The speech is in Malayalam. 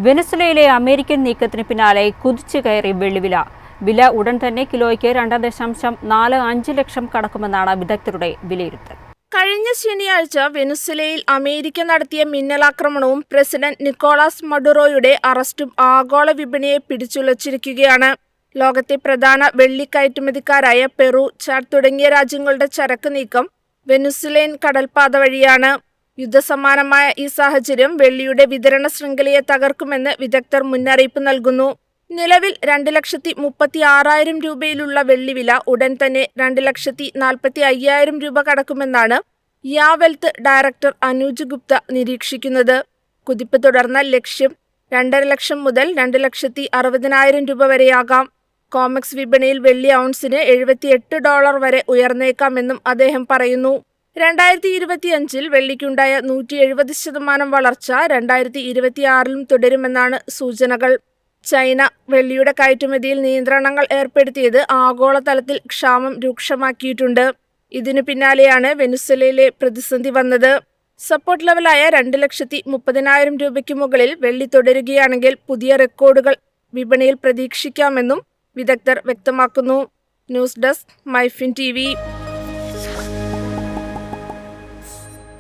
വെനസ്വേലയിലെ അമേരിക്കൻ നീക്കത്തിന് പിന്നാലെ കുതിച്ചു കയറി വെള്ളിവില. വില ഉടൻ തന്നെ കിലോയ്ക്ക് 2.45 ലക്ഷം കടക്കുമെന്നാണ് വിദഗ്ധരുടെ വിലയിരുത്തൽ. കഴിഞ്ഞ ശനിയാഴ്ച വെനസ്വേലയിൽ അമേരിക്ക നടത്തിയ മിന്നലാക്രമണവും പ്രസിഡന്റ് നിക്കോളാസ് മഡുറോയുടെ അറസ്റ്റും ആഗോള വിപണിയെ പിടിച്ചുലച്ചിരിക്കുകയാണ്. ലോകത്തെ പ്രധാന വെള്ളി കയറ്റുമതിക്കാരായ പെറു, ചാഡ് തുടങ്ങിയ രാജ്യങ്ങളുടെ ചരക്ക് നീക്കം വെനസ്വേലൻ കടൽപ്പാത വഴിയാണ്. യുദ്ധസമാനമായ ഈ സാഹചര്യം വെള്ളിയുടെ വിതരണ ശൃംഖലയെ തകർക്കുമെന്ന് വിദഗ്ധർ മുന്നറിയിപ്പ് നൽകുന്നു. നിലവിൽ 2,36,000 രൂപയിലുള്ള വെള്ളിവില ഉടൻ തന്നെ 2,45,000 രൂപ കടക്കുമെന്നാണ് യാ വെൽത്ത് ഡയറക്ടർ അനൂജ് ഗുപ്ത നിരീക്ഷിക്കുന്നത്. കുതിപ്പ് തുടർന്നാൽ ലക്ഷ്യം 2.5 ലക്ഷം മുതൽ 2,60,000 രൂപ വരെയാകാം. കോമെക്സ് വിപണിയിൽ വെള്ളി ഔൺസിന് $78 വരെ ഉയർന്നേക്കാമെന്നും അദ്ദേഹം പറയുന്നു. 2025 വെള്ളിക്കുണ്ടായ 170% വളർച്ച 2026 തുടരുമെന്നാണ് സൂചനകൾ. ചൈന വെള്ളിയുടെ കയറ്റുമതിയിൽ നിയന്ത്രണങ്ങൾ ഏർപ്പെടുത്തിയത് ആഗോളതലത്തിൽ ക്ഷാമം രൂക്ഷമാക്കിയിട്ടുണ്ട്. ഇതിനു പിന്നാലെയാണ് വെനസ്വേലയിലെ പ്രതിസന്ധി വന്നത്. സപ്പോർട്ട് ലെവലായ 2,30,000 രൂപയ്ക്ക് മുകളിൽ വെള്ളി തുടരുകയാണെങ്കിൽ പുതിയ റെക്കോർഡുകൾ വിപണിയിൽ പ്രതീക്ഷിക്കാമെന്നും വിദഗ്ധർ വ്യക്തമാക്കുന്നു. News desk, MyFin TV.